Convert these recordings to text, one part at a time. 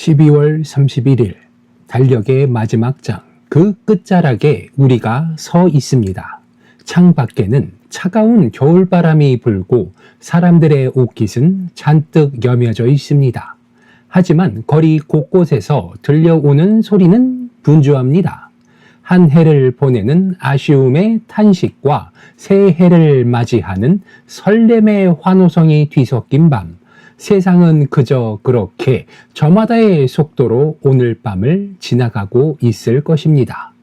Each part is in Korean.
12월 31일 달력의 마지막 장, 그 끝자락에 우리가 서 있습니다. 창밖에는 차가운 겨울바람이 불고 사람들의 옷깃은 잔뜩 여며져 있습니다. 하지만 거리 곳곳에서 들려오는 소리는 분주합니다. 한 해를 보내는 아쉬움의 탄식과 새 해를 맞이하는 설렘의 환호성이 뒤섞인 밤, 세상은 그저 그렇게 저마다의 속도로 오늘 밤을 지나가고 있을 것입니다.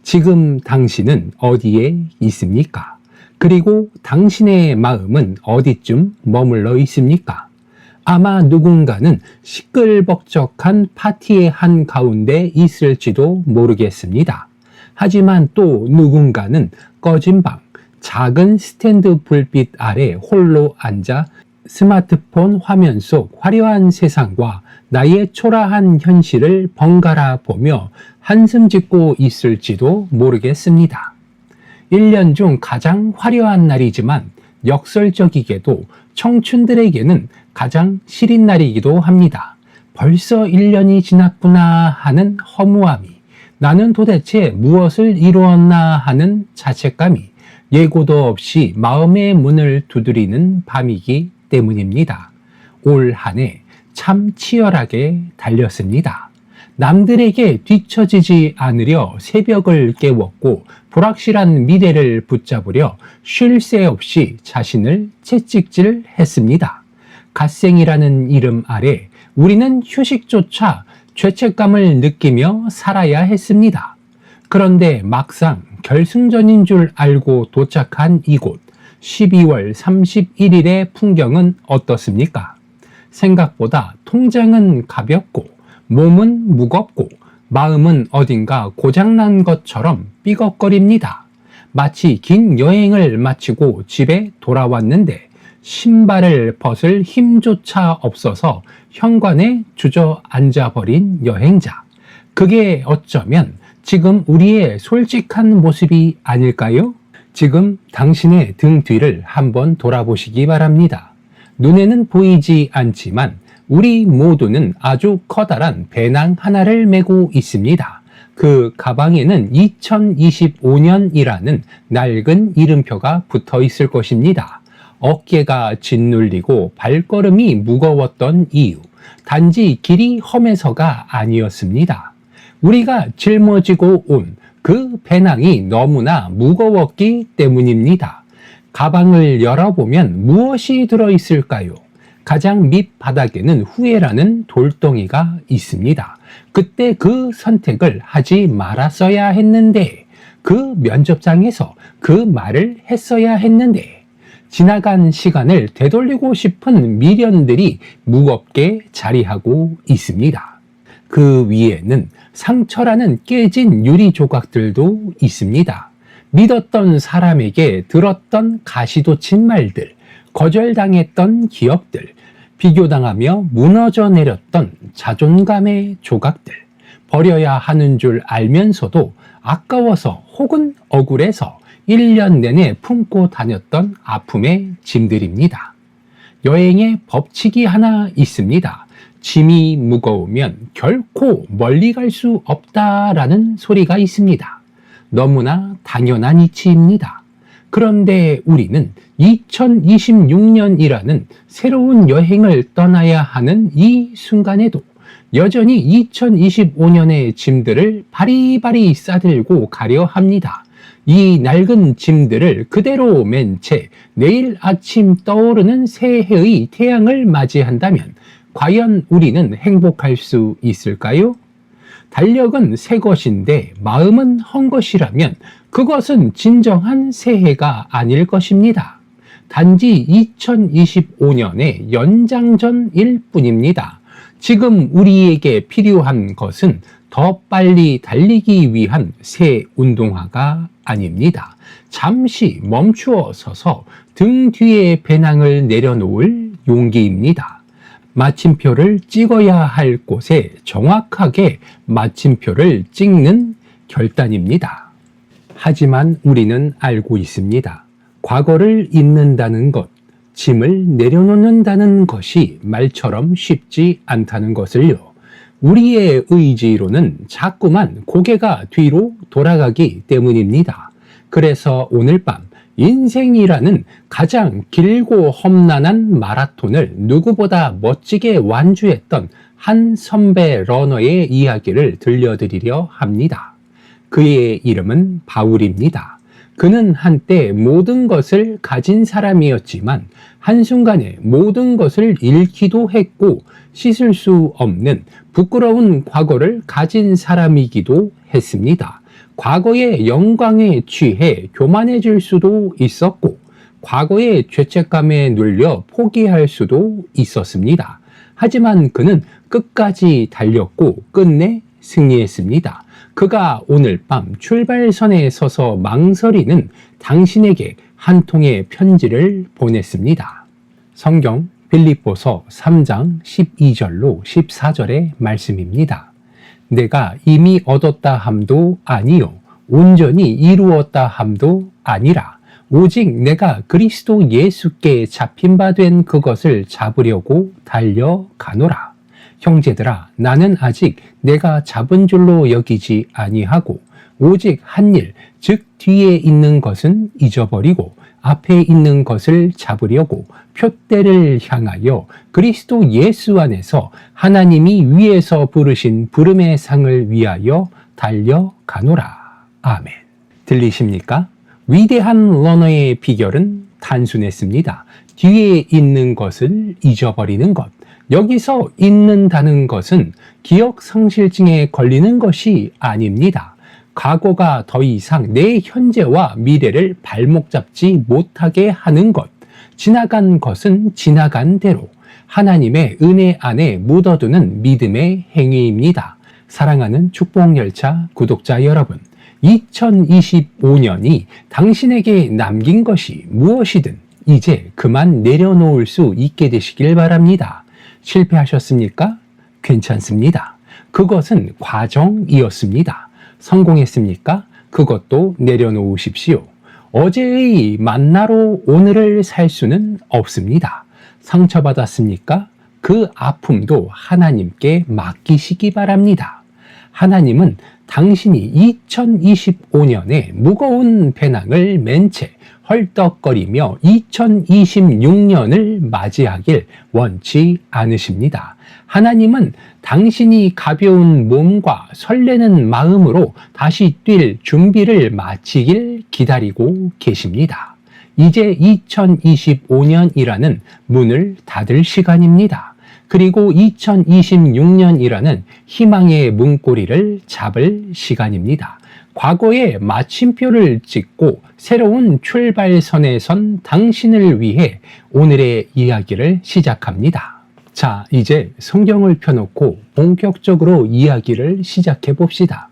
지금 당신은 어디에 있습니까? 그리고 당신의 마음은 어디쯤 머물러 있습니까? 아마 누군가는 시끌벅적한 파티의 한가운데 있을지도 모르겠습니다. 하지만 또 누군가는 꺼진 방, 작은 스탠드 불빛 아래 홀로 앉아 스마트폰 화면 속 화려한 세상과 나의 초라한 현실을 번갈아 보며 한숨 짓고 있을지도 모르겠습니다. 1년 중 가장 화려한 날이지만 역설적이게도 청춘들에게는 가장 시린 날이기도 합니다. 벌써 1년이 지났구나 하는 허무함이, 나는 도대체 무엇을 이루었나 하는 자책감이 예고도 없이 마음의 문을 두드리는 밤이기 때문입니다. 올 한 해 참 치열하게 달렸습니다. 남들에게 뒤처지지 않으려 새벽을 깨웠고 불확실한 미래를 붙잡으려 쉴 새 없이 자신을 채찍질했습니다. 갓생이라는 이름 아래 우리는 휴식조차 죄책감을 느끼며 살아야 했습니다. 그런데 막상 결승전인 줄 알고 도착한 이곳, 12월 31일의 풍경은 어떻습니까? 생각보다 통장은 가볍고 몸은 무겁고 마음은 어딘가 고장난 것처럼 삐걱거립니다. 마치 긴 여행을 마치고 집에 돌아왔는데 신발을 벗을 힘조차 없어서 현관에 주저앉아 버린 여행자. 그게 어쩌면 지금 우리의 솔직한 모습이 아닐까요? 지금 당신의 등 뒤를 한번 돌아보시기 바랍니다. 눈에는 보이지 않지만 우리 모두는 아주 커다란 배낭 하나를 메고 있습니다. 그 가방에는 2025년이라는 낡은 이름표가 붙어 있을 것입니다. 어깨가 짓눌리고 발걸음이 무거웠던 이유, 단지 길이 험해서가 아니었습니다. 우리가 짊어지고 온 그 배낭이 너무나 무거웠기 때문입니다. 가방을 열어보면 무엇이 들어있을까요? 가장 밑바닥에는 후회라는 돌덩이가 있습니다. 그때 그 선택을 하지 말았어야 했는데, 그 면접장에서 그 말을 했어야 했는데, 지나간 시간을 되돌리고 싶은 미련들이 무겁게 자리하고 있습니다. 그 위에는 상처라는 깨진 유리 조각들도 있습니다. 믿었던 사람에게 들었던 가시돋친 말들, 거절당했던 기억들, 비교당하며 무너져 내렸던 자존감의 조각들, 버려야 하는 줄 알면서도 아까워서 혹은 억울해서 1년 내내 품고 다녔던 아픔의 짐들입니다. 여행의 법칙이 하나 있습니다. 짐이 무거우면 결코 멀리 갈 수 없다라는 소리가 있습니다. 너무나 당연한 이치입니다. 그런데 우리는 2026년이라는 새로운 여행을 떠나야 하는 이 순간에도 여전히 2025년의 짐들을 바리바리 싸들고 가려 합니다. 이 낡은 짐들을 그대로 맨 채 내일 아침 떠오르는 새해의 태양을 맞이한다면 과연 우리는 행복할 수 있을까요? 달력은 새 것인데 마음은 헝 것이라면 그것은 진정한 새해가 아닐 것입니다. 단지 2025년의 연장전일 뿐입니다. 지금 우리에게 필요한 것은 더 빨리 달리기 위한 새 운동화가 아닙니다. 잠시 멈추어 서서 등 뒤에 배낭을 내려놓을 용기입니다. 마침표를 찍어야 할 곳에 정확하게 마침표를 찍는 결단입니다. 하지만 우리는 알고 있습니다. 과거를 잊는다는 것, 짐을 내려놓는다는 것이 말처럼 쉽지 않다는 것을요. 우리의 의지로는 자꾸만 고개가 뒤로 돌아가기 때문입니다. 그래서 오늘 밤 인생이라는 가장 길고 험난한 마라톤을 누구보다 멋지게 완주했던 한 선배 러너의 이야기를 들려드리려 합니다. 그의 이름은 바울입니다. 그는 한때 모든 것을 가진 사람이었지만 한순간에 모든 것을 잃기도 했고 씻을 수 없는 부끄러운 과거를 가진 사람이기도 했습니다. 과거의 영광에 취해 교만해질 수도 있었고 과거의 죄책감에 눌려 포기할 수도 있었습니다. 하지만 그는 끝까지 달렸고 끝내 승리했습니다. 그가 오늘 밤 출발선에 서서 망설이는 당신에게 한 통의 편지를 보냈습니다. 성경 빌립보서 3장 12절로 14절의 말씀입니다. 내가 이미 얻었다 함도 아니요 온전히 이루었다 함도 아니라 오직 내가 그리스도 예수께 잡힌 바 된 그것을 잡으려고 달려가노라. 형제들아, 나는 아직 내가 잡은 줄로 여기지 아니하고 오직 한 일, 즉 뒤에 있는 것은 잊어버리고 앞에 있는 것을 잡으려고 표대를 향하여 그리스도 예수 안에서 하나님이 위에서 부르신 부름의 상을 위하여 달려가노라. 아멘. 들리십니까? 위대한 러너의 비결은 단순했습니다. 뒤에 있는 것을 잊어버리는 것. 여기서 잊는다는 것은 기억 상실증에 걸리는 것이 아닙니다. 과거가 더 이상 내 현재와 미래를 발목 잡지 못하게 하는 것. 지나간 것은 지나간 대로 하나님의 은혜 안에 묻어두는 믿음의 행위입니다. 사랑하는 축복열차 구독자 여러분, 2025년이 당신에게 남긴 것이 무엇이든 이제 그만 내려놓을 수 있게 되시길 바랍니다. 실패하셨습니까? 괜찮습니다. 그것은 과정이었습니다. 성공했습니까? 그것도 내려놓으십시오. 어제의 만나로 오늘을 살 수는 없습니다. 상처받았습니까? 그 아픔도 하나님께 맡기시기 바랍니다. 하나님은 당신이 2025년에 무거운 배낭을 맨 채 헐떡거리며 2026년을 맞이하길 원치 않으십니다. 하나님은 당신이 가벼운 몸과 설레는 마음으로 다시 뛸 준비를 마치길 기다리고 계십니다. 이제 2025년이라는 문을 닫을 시간입니다. 그리고 2026년이라는 희망의 문고리를 잡을 시간입니다. 과거에 마침표를 찍고 새로운 출발선에 선 당신을 위해 오늘의 이야기를 시작합니다. 자, 이제 성경을 펴놓고 본격적으로 이야기를 시작해 봅시다.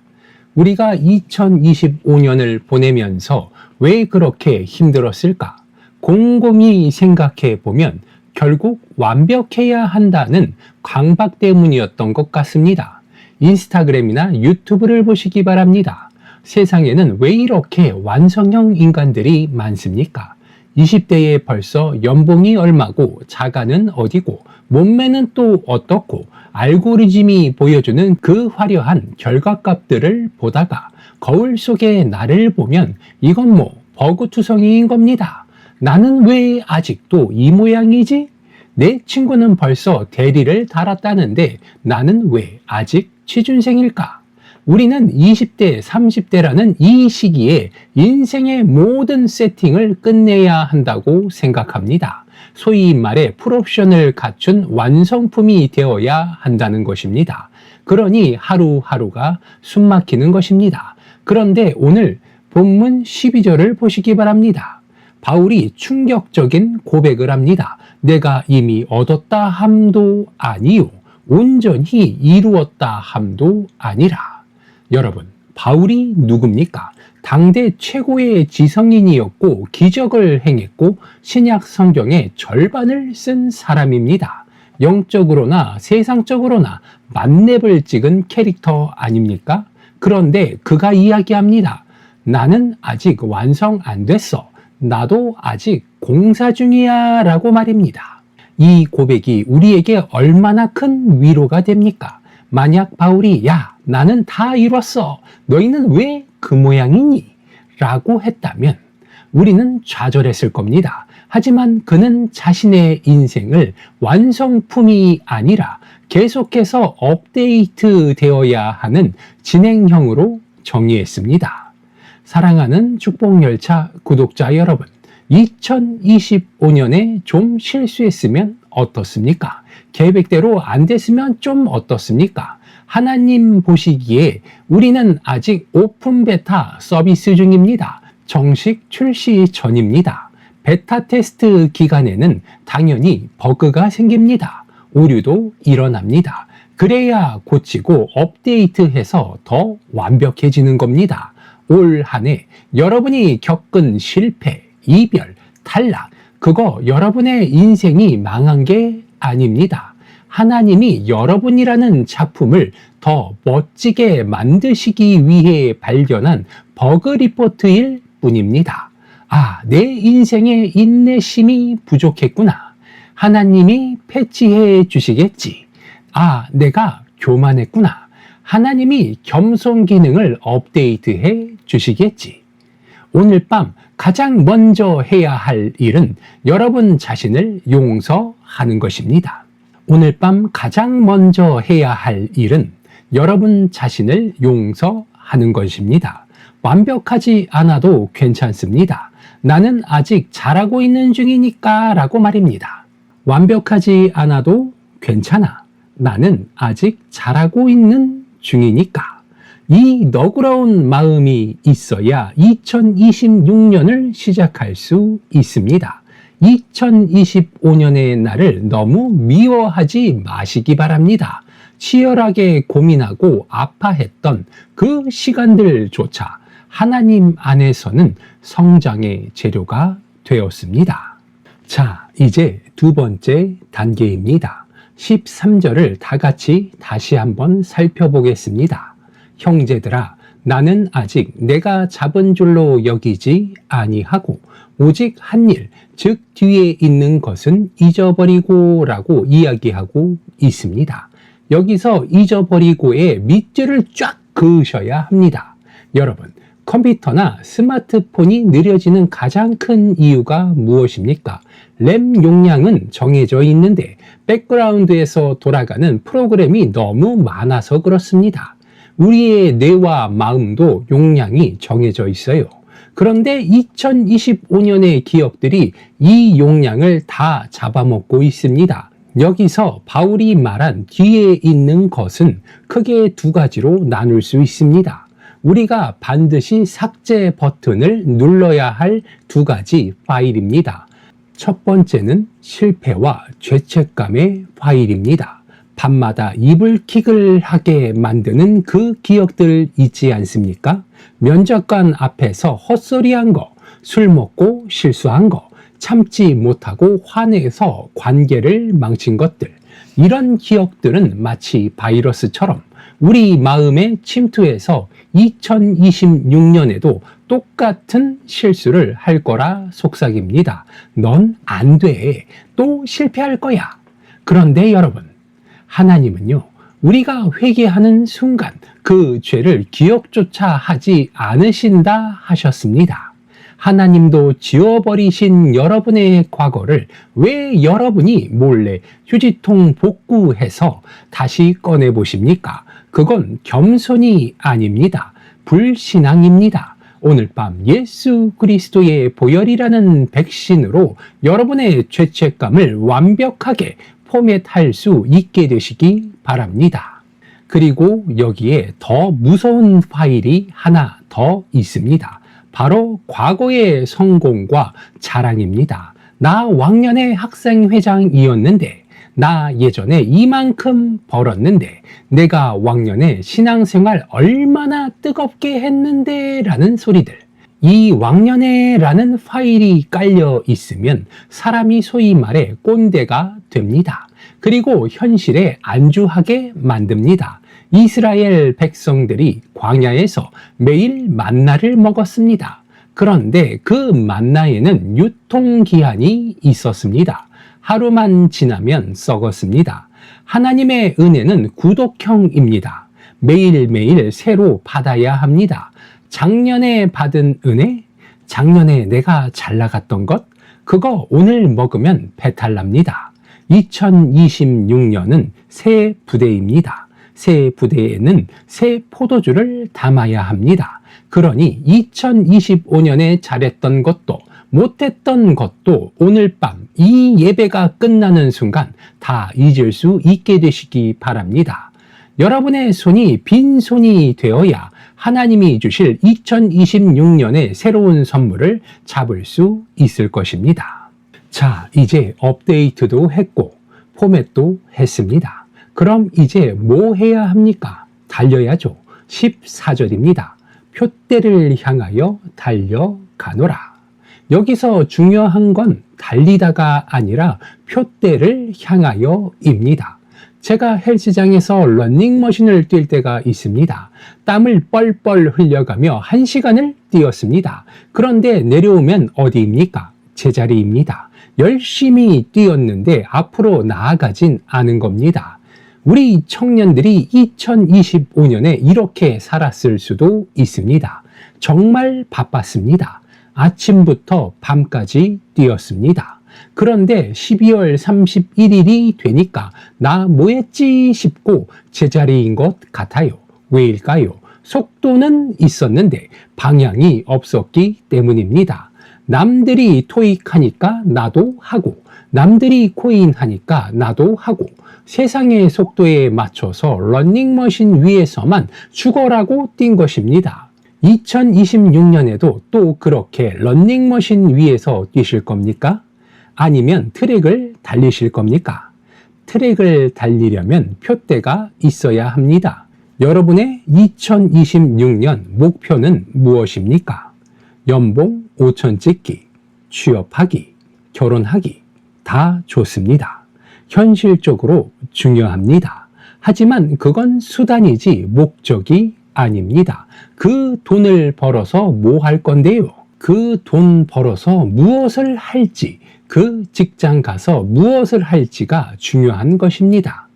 우리가 2025년을 보내면서 왜 그렇게 힘들었을까? 곰곰이 생각해 보면 결국 완벽해야 한다는 강박 때문이었던 것 같습니다. 인스타그램이나 유튜브를 보시기 바랍니다. 세상에는 왜 이렇게 완성형 인간들이 많습니까? 20대에 벌써 연봉이 얼마고 자가는 어디고 몸매는 또 어떻고 알고리즘이 보여주는 그 화려한 결과값들을 보다가 거울 속의 나를 보면 이건 뭐 버그투성이인 겁니다. 나는 왜 아직도 이 모양이지? 내 친구는 벌써 대리를 달았다는데 나는 왜 아직 취준생일까? 우리는 20대, 30대라는 이 시기에 인생의 모든 세팅을 끝내야 한다고 생각합니다. 소위 말해 풀옵션을 갖춘 완성품이 되어야 한다는 것입니다. 그러니 하루하루가 숨막히는 것입니다. 그런데 오늘 본문 12절을 보시기 바랍니다. 바울이 충격적인 고백을 합니다. 내가 이미 얻었다 함도 아니요 온전히 이루었다 함도 아니라. 여러분, 바울이 누굽니까? 당대 최고의 지성인이었고 기적을 행했고 신약 성경의 절반을 쓴 사람입니다. 영적으로나 세상적으로나 만렙을 찍은 캐릭터 아닙니까? 그런데 그가 이야기합니다. 나는 아직 완성 안 됐어. 나도 아직 공사 중이야 라고 말입니다. 이 고백이 우리에게 얼마나 큰 위로가 됩니까? 만약 바울이 야, 나는 다 이뤘어. 너희는 왜 그 모양이니? 라고 했다면 우리는 좌절했을 겁니다. 하지만 그는 자신의 인생을 완성품이 아니라 계속해서 업데이트 되어야 하는 진행형으로 정의했습니다. 사랑하는 축복열차 구독자 여러분, 2025년에 좀 실수했으면 어떻습니까? 계획대로 안 됐으면 좀 어떻습니까? 하나님 보시기에 우리는 아직 오픈 베타 서비스 중입니다. 정식 출시 전입니다. 베타 테스트 기간에는 당연히 버그가 생깁니다. 오류도 일어납니다. 그래야 고치고 업데이트해서 더 완벽해지는 겁니다. 올 한 해 여러분이 겪은 실패, 이별, 탈락, 그거 여러분의 인생이 망한 게 아닙니다. 하나님이 여러분이라는 작품을 더 멋지게 만드시기 위해 발견한 버그 리포트일 뿐입니다. 아, 내 인생의 인내심이 부족했구나. 하나님이 패치해 주시겠지. 아, 내가 교만했구나. 하나님이 겸손 기능을 업데이트해 주시겠지. 오늘 밤 가장 먼저 해야 할 일은 여러분 자신을 용서하는 것입니다. 오늘 밤 가장 먼저 해야 할 일은 여러분 자신을 용서하는 것입니다. 완벽하지 않아도 괜찮습니다. 나는 아직 잘하고 있는 중이니까 라고 말입니다. 완벽하지 않아도 괜찮아. 나는 아직 잘하고 있는 중이니까. 이 너그러운 마음이 있어야 2026년을 시작할 수 있습니다. 2025년의 나를 너무 미워하지 마시기 바랍니다. 치열하게 고민하고 아파했던 그 시간들조차 하나님 안에서는 성장의 재료가 되었습니다. 자, 이제 두 번째 단계입니다. 13절을 다 같이 다시 한번 살펴보겠습니다. 형제들아, 나는 아직 내가 잡은 줄로 여기지 아니하고 오직 한 일, 즉 뒤에 있는 것은 잊어버리고 라고 이야기하고 있습니다. 여기서 잊어버리고의 밑줄을 쫙 그으셔야 합니다. 여러분, 컴퓨터나 스마트폰이 느려지는 가장 큰 이유가 무엇입니까? 램 용량은 정해져 있는데 백그라운드에서 돌아가는 프로그램이 너무 많아서 그렇습니다. 우리의 뇌와 마음도 용량이 정해져 있어요. 그런데 2025년의 기업들이 이 용량을 다 잡아먹고 있습니다. 여기서 바울이 말한 뒤에 있는 것은 크게 두 가지로 나눌 수 있습니다. 우리가 반드시 삭제 버튼을 눌러야 할 두 가지 파일입니다. 첫 번째는 실패와 죄책감의 파일입니다. 밤마다 이불킥을 하게 만드는 그 기억들 있지 않습니까? 면접관 앞에서 헛소리한 거, 술 먹고 실수한 거, 참지 못하고 화내서 관계를 망친 것들. 이런 기억들은 마치 바이러스처럼 우리 마음에 침투해서 2026년에도 똑같은 실수를 할 거라 속삭입니다. 넌 안 돼. 또 실패할 거야. 그런데 여러분, 하나님은요, 우리가 회개하는 순간 그 죄를 기억조차 하지 않으신다 하셨습니다. 하나님도 지워버리신 여러분의 과거를 왜 여러분이 몰래 휴지통 복구해서 다시 꺼내보십니까? 그건 겸손이 아닙니다. 불신앙입니다. 오늘 밤 예수 그리스도의 보혈이라는 백신으로 여러분의 죄책감을 완벽하게 포맷할 수 있게 되시기 바랍니다. 그리고 여기에 더 무서운 파일이 하나 더 있습니다. 바로 과거의 성공과 자랑입니다. 나 왕년에 학생회장이었는데, 나 예전에 이만큼 벌었는데, 내가 왕년에 신앙생활 얼마나 뜨겁게 했는데 라는 소리들. 이 왕년에 라는 파일이 깔려 있으면 사람이 소위 말해 꼰대가 됩니다. 그리고 현실에 안주하게 만듭니다. 이스라엘 백성들이 광야에서 매일 만나를 먹었습니다. 그런데 그 만나에는 유통기한이 있었습니다. 하루만 지나면 썩었습니다. 하나님의 은혜는 구독형입니다. 매일매일 새로 받아야 합니다. 작년에 받은 은혜, 작년에 내가 잘 나갔던 것, 그거 오늘 먹으면 배탈 납니다. 2026년은 새 부대입니다. 새 부대에는 새 포도주를 담아야 합니다. 그러니 2025년에 잘했던 것도 못했던 것도 오늘 밤 이 예배가 끝나는 순간 다 잊을 수 있게 되시기 바랍니다. 여러분의 손이 빈손이 되어야 하나님이 주실 2026년의 새로운 선물을 잡을 수 있을 것입니다. 자, 이제 업데이트도 했고 포맷도 했습니다. 그럼 이제 뭐 해야 합니까? 달려야죠. 14절입니다. 표대를 향하여 달려가노라. 여기서 중요한 건 달리다가 아니라 표대를 향하여입니다. 제가 헬스장에서 러닝머신을 뛸 때가 있습니다. 땀을 뻘뻘 흘려가며 1시간을 뛰었습니다. 그런데 내려오면 어디입니까? 제자리입니다. 열심히 뛰었는데 앞으로 나아가진 않은 겁니다. 우리 청년들이 2025년에 이렇게 살았을 수도 있습니다. 정말 바빴습니다. 아침부터 밤까지 뛰었습니다. 그런데 12월 31일이 되니까 나 뭐했지 싶고 제자리인 것 같아요. 왜일까요? 속도는 있었는데 방향이 없었기 때문입니다. 남들이 토익하니까 나도 하고, 남들이 코인하니까 나도 하고, 세상의 속도에 맞춰서 러닝머신 위에서만 죽어라고 뛴 것입니다. 2026년에도 또 그렇게 러닝머신 위에서 뛰실 겁니까? 아니면 트랙을 달리실 겁니까? 트랙을 달리려면 표대가 있어야 합니다. 여러분의 2026년 목표는 무엇입니까? 연봉 5천 찍기, 취업하기, 결혼하기 다 좋습니다. 현실적으로 중요합니다. 하지만 그건 수단이지 목적이 아닙니다. 그 돈을 벌어서 뭐 할 건데요? 그 돈 벌어서 무엇을 할지, 그 직장 가서 무엇을 할지가 중요한 것입니다.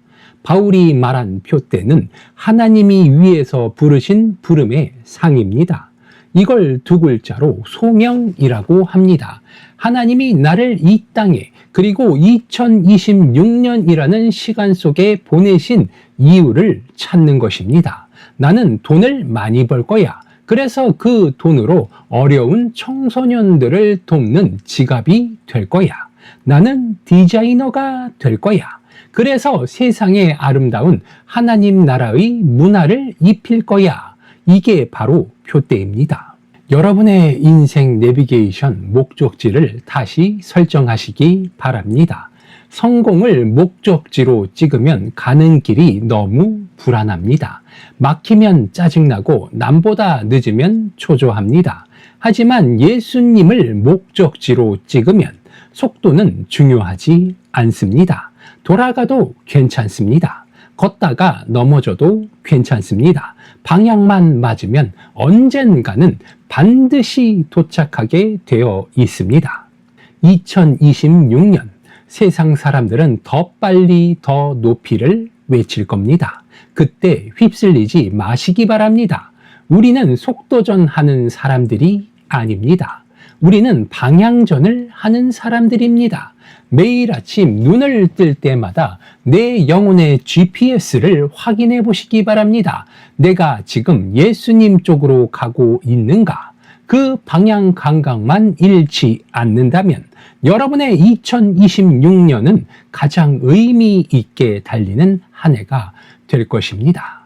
바울이 말한 표대는 하나님이 위에서 부르신 부름의 상입니다. 이걸 두 글자로 소명이라고 합니다. 하나님이 나를 이 땅에 그리고 2026년이라는 시간 속에 보내신 이유를 찾는 것입니다. 나는 돈을 많이 벌 거야. 그래서 그 돈으로 어려운 청소년들을 돕는 지갑이 될 거야. 나는 디자이너가 될 거야. 그래서 세상에 아름다운 하나님 나라의 문화를 입힐 거야. 이게 바로 표대입니다. 여러분의 인생 내비게이션 목적지를 다시 설정하시기 바랍니다. 성공을 목적지로 찍으면 가는 길이 너무 불안합니다. 막히면 짜증나고 남보다 늦으면 초조합니다. 하지만 예수님을 목적지로 찍으면 속도는 중요하지 않습니다. 돌아가도 괜찮습니다. 걷다가 넘어져도 괜찮습니다. 방향만 맞으면 언젠가는 반드시 도착하게 되어 있습니다. 2026년 세상 사람들은 더 빨리 더 높이를 외칠 겁니다. 그때 휩쓸리지 마시기 바랍니다. 우리는 속도전 하는 사람들이 아닙니다. 우리는 방향전을 하는 사람들입니다. 매일 아침 눈을 뜰 때마다 내 영혼의 GPS를 확인해 보시기 바랍니다. 내가 지금 예수님 쪽으로 가고 있는가? 그 방향 감각만 잃지 않는다면 여러분의 2026년은 가장 의미 있게 달리는 한 해가 될 것입니다.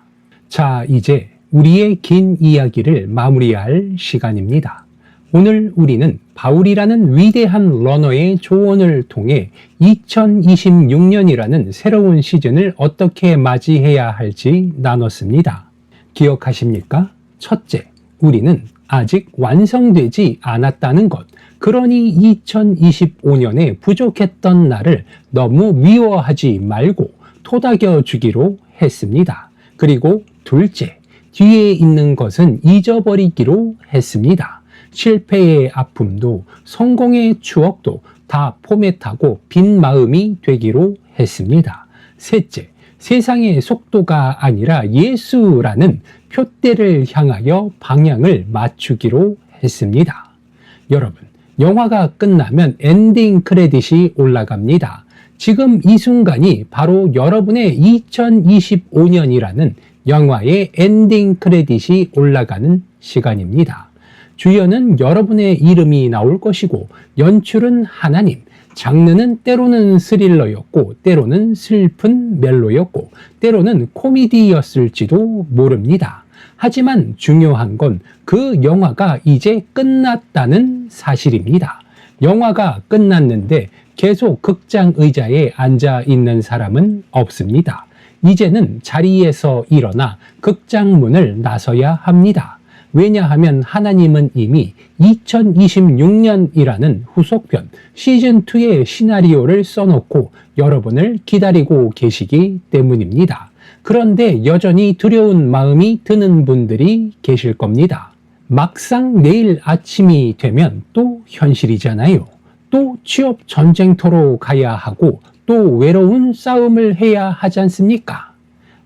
자, 이제 우리의 긴 이야기를 마무리할 시간입니다. 오늘 우리는 바울이라는 위대한 러너의 조언을 통해 2026년이라는 새로운 시즌을 어떻게 맞이해야 할지 나눴습니다. 기억하십니까? 첫째, 우리는 아직 완성되지 않았다는 것. 그러니 2025년에 부족했던 나를 너무 미워하지 말고 토닥여 주기로 했습니다. 그리고 둘째, 뒤에 있는 것은 잊어버리기로 했습니다. 실패의 아픔도 성공의 추억도 다 포맷하고 빈 마음이 되기로 했습니다. 셋째, 세상의 속도가 아니라 예수라는 표대를 향하여 방향을 맞추기로 했습니다. 여러분, 영화가 끝나면 엔딩 크레딧이 올라갑니다. 지금 이 순간이 바로 여러분의 2025년이라는 영화의 엔딩 크레딧이 올라가는 시간입니다. 주연은 여러분의 이름이 나올 것이고, 연출은 하나님, 장르는 때로는 스릴러였고, 때로는 슬픈 멜로였고, 때로는 코미디였을지도 모릅니다. 하지만 중요한 건 그 영화가 이제 끝났다는 사실입니다. 영화가 끝났는데 계속 극장 의자에 앉아 있는 사람은 없습니다. 이제는 자리에서 일어나 극장 문을 나서야 합니다. 왜냐하면 하나님은 이미 2026년이라는 후속편 시즌2의 시나리오를 써놓고 여러분을 기다리고 계시기 때문입니다. 그런데 여전히 두려운 마음이 드는 분들이 계실 겁니다. 막상 내일 아침이 되면 또 현실이잖아요. 또 취업 전쟁터로 가야 하고 또 외로운 싸움을 해야 하지 않습니까?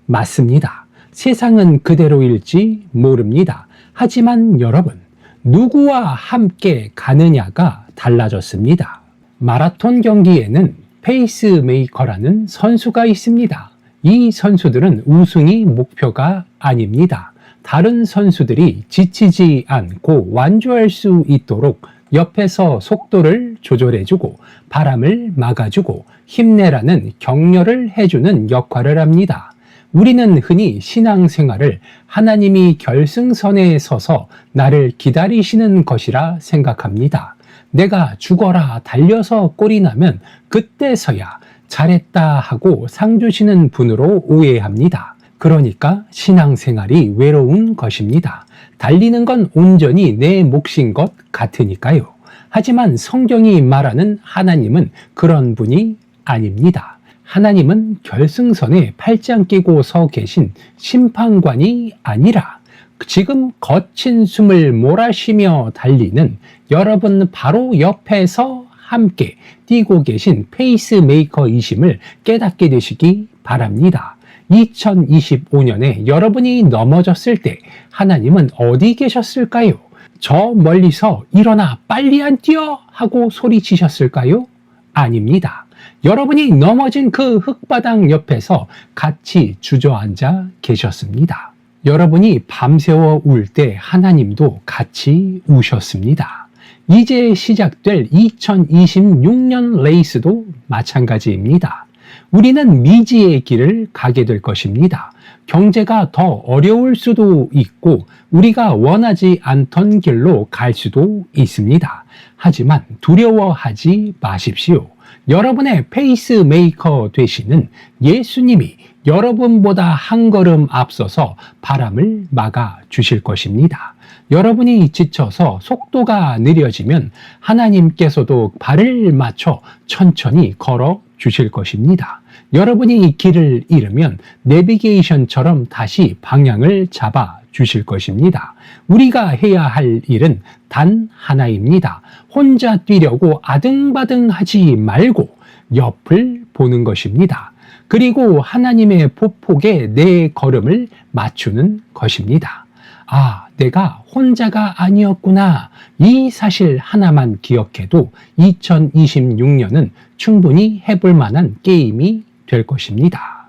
맞습니다. 세상은 그대로일지 모릅니다. 하지만 여러분, 누구와 함께 가느냐가 달라졌습니다. 마라톤 경기에는 페이스메이커라는 선수가 있습니다. 이 선수들은 우승이 목표가 아닙니다. 다른 선수들이 지치지 않고 완주할 수 있도록 옆에서 속도를 조절해주고 바람을 막아주고 힘내라는 격려를 해주는 역할을 합니다. 우리는 흔히 신앙생활을 하나님이 결승선에 서서 나를 기다리시는 것이라 생각합니다. 내가 죽어라 달려서 꼴이 나면 그때서야 잘했다 하고 상 주시는 분으로 오해합니다. 그러니까 신앙생활이 외로운 것입니다. 달리는 건 온전히 내 몫인 것 같으니까요. 하지만 성경이 말하는 하나님은 그런 분이 아닙니다. 하나님은 결승선에 팔짱 끼고 서 계신 심판관이 아니라 지금 거친 숨을 몰아쉬며 달리는 여러분 바로 옆에서 함께 뛰고 계신 페이스메이커이심을 깨닫게 되시기 바랍니다. 2025년에 여러분이 넘어졌을 때 하나님은 어디 계셨을까요? 저 멀리서 일어나 빨리 안 뛰어 하고 소리치셨을까요? 아닙니다. 여러분이 넘어진 그 흙바닥 옆에서 같이 주저앉아 계셨습니다. 여러분이 밤새워 울 때 하나님도 같이 우셨습니다. 이제 시작될 2026년 레이스도 마찬가지입니다. 우리는 미지의 길을 가게 될 것입니다. 경제가 더 어려울 수도 있고 우리가 원하지 않던 길로 갈 수도 있습니다. 하지만 두려워하지 마십시오. 여러분의 페이스메이커 되시는 예수님이 여러분보다 한 걸음 앞서서 바람을 막아 주실 것입니다. 여러분이 지쳐서 속도가 느려지면 하나님께서도 발을 맞춰 천천히 걸어 주실 것입니다. 여러분이 길을 잃으면 내비게이션처럼 다시 방향을 잡아 주실 것입니다. 우리가 해야 할 일은 단 하나입니다. 혼자 뛰려고 아등바등하지 말고 옆을 보는 것입니다. 그리고 하나님의 보폭에 내 걸음을 맞추는 것입니다. 아, 내가 혼자가 아니었구나. 이 사실 하나만 기억해도 2026년은 충분히 해볼 만한 게임이 될 것입니다.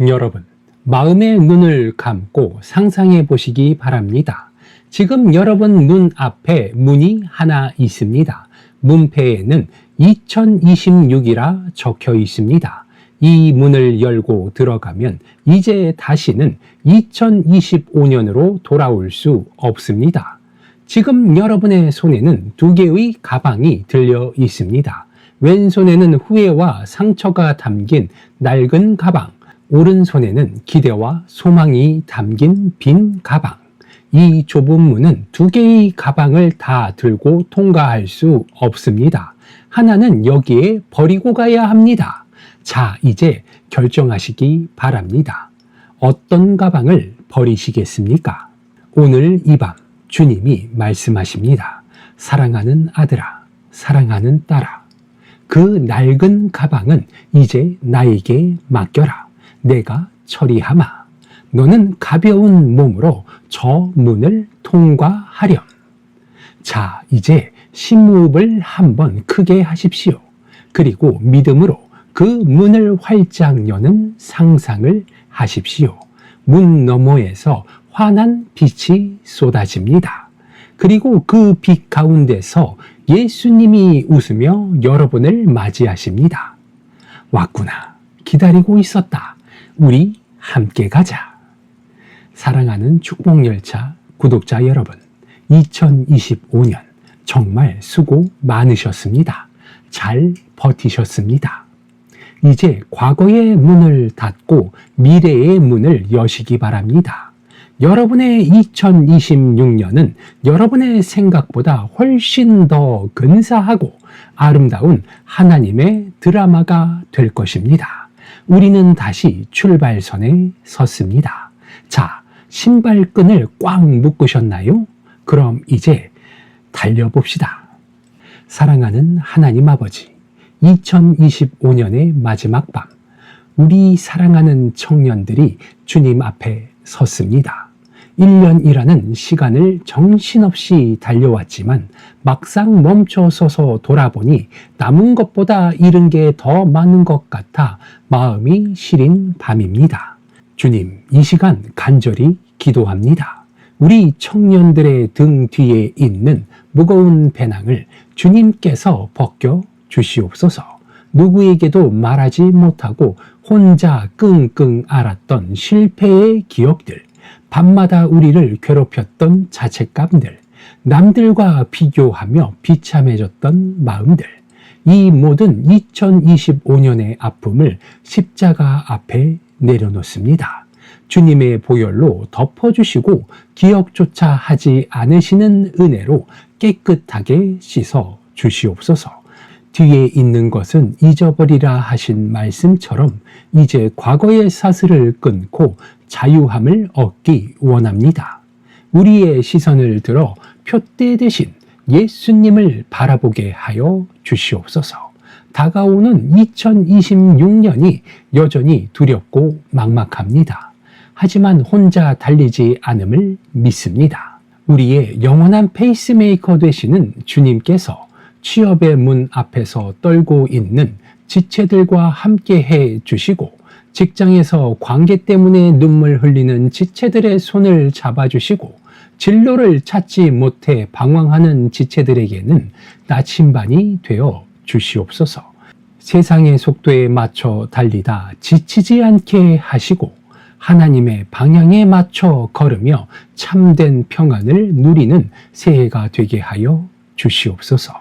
여러분, 마음의 눈을 감고 상상해 보시기 바랍니다. 지금 여러분 눈 앞에 문이 하나 있습니다. 문패에는 2026이라 적혀 있습니다. 이 문을 열고 들어가면 이제 다시는 2025년으로 돌아올 수 없습니다. 지금 여러분의 손에는 두 개의 가방이 들려 있습니다. 왼손에는 후회와 상처가 담긴 낡은 가방, 오른손에는 기대와 소망이 담긴 빈 가방. 이 좁은 문은 두 개의 가방을 다 들고 통과할 수 없습니다. 하나는 여기에 버리고 가야 합니다. 자, 이제 결정하시기 바랍니다. 어떤 가방을 버리시겠습니까? 오늘 이 밤 주님이 말씀하십니다. 사랑하는 아들아, 사랑하는 딸아, 그 낡은 가방은 이제 나에게 맡겨라. 내가 처리하마. 너는 가벼운 몸으로 저 문을 통과하렴. 자, 이제 심호흡을 한번 크게 하십시오. 그리고 믿음으로 그 문을 활짝 여는 상상을 하십시오. 문 너머에서 환한 빛이 쏟아집니다. 그리고 그 빛 가운데서 예수님이 웃으며 여러분을 맞이하십니다. 왔구나. 기다리고 있었다. 우리 함께 가자. 사랑하는 축복열차 구독자 여러분, 2025년 정말 수고 많으셨습니다. 잘 버티셨습니다. 이제 과거의 문을 닫고 미래의 문을 여시기 바랍니다. 여러분의 2026년은 여러분의 생각보다 훨씬 더 근사하고 아름다운 하나님의 드라마가 될 것입니다. 우리는 다시 출발선에 섰습니다. 자, 신발끈을 꽉 묶으셨나요? 그럼 이제 달려봅시다. 사랑하는 하나님 아버지, 2025년의 마지막 밤, 우리 사랑하는 청년들이 주님 앞에 섰습니다. 1년이라는 시간을 정신없이 달려왔지만 막상 멈춰서서 돌아보니 남은 것보다 잃은 게 더 많은 것 같아 마음이 시린 밤입니다. 주님, 이 시간 간절히 기도합니다. 우리 청년들의 등 뒤에 있는 무거운 배낭을 주님께서 벗겨 주시옵소서. 누구에게도 말하지 못하고 혼자 끙끙 앓았던 실패의 기억들, 밤마다 우리를 괴롭혔던 자책감들, 남들과 비교하며 비참해졌던 마음들, 이 모든 2025년의 아픔을 십자가 앞에 내려놓습니다. 주님의 보혈로 덮어주시고 기억조차 하지 않으시는 은혜로 깨끗하게 씻어 주시옵소서. 뒤에 있는 것은 잊어버리라 하신 말씀처럼 이제 과거의 사슬을 끊고 자유함을 얻기 원합니다. 우리의 시선을 들어 표대 대신 예수님을 바라보게 하여 주시옵소서. 다가오는 2026년이 여전히 두렵고 막막합니다. 하지만 혼자 달리지 않음을 믿습니다. 우리의 영원한 페이스메이커 되시는 주님께서 취업의 문 앞에서 떨고 있는 지체들과 함께 해 주시고, 직장에서 관계 때문에 눈물 흘리는 지체들의 손을 잡아주시고, 진로를 찾지 못해 방황하는 지체들에게는 나침반이 되어 주시옵소서. 세상의 속도에 맞춰 달리다 지치지 않게 하시고 하나님의 방향에 맞춰 걸으며 참된 평안을 누리는 새해가 되게 하여 주시옵소서.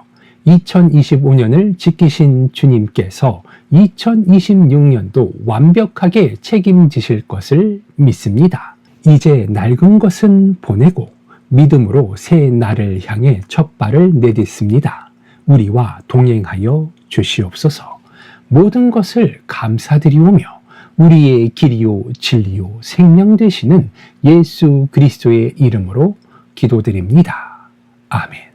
2025년을 지키신 주님께서 2026년도 완벽하게 책임지실 것을 믿습니다. 이제 낡은 것은 보내고 믿음으로 새 날을 향해 첫 발을 내딛습니다. 우리와 동행하여 주시옵소서. 모든 것을 감사드리오며 우리의 길이요 진리요 생명 되시는 예수 그리스도의 이름으로 기도드립니다. 아멘.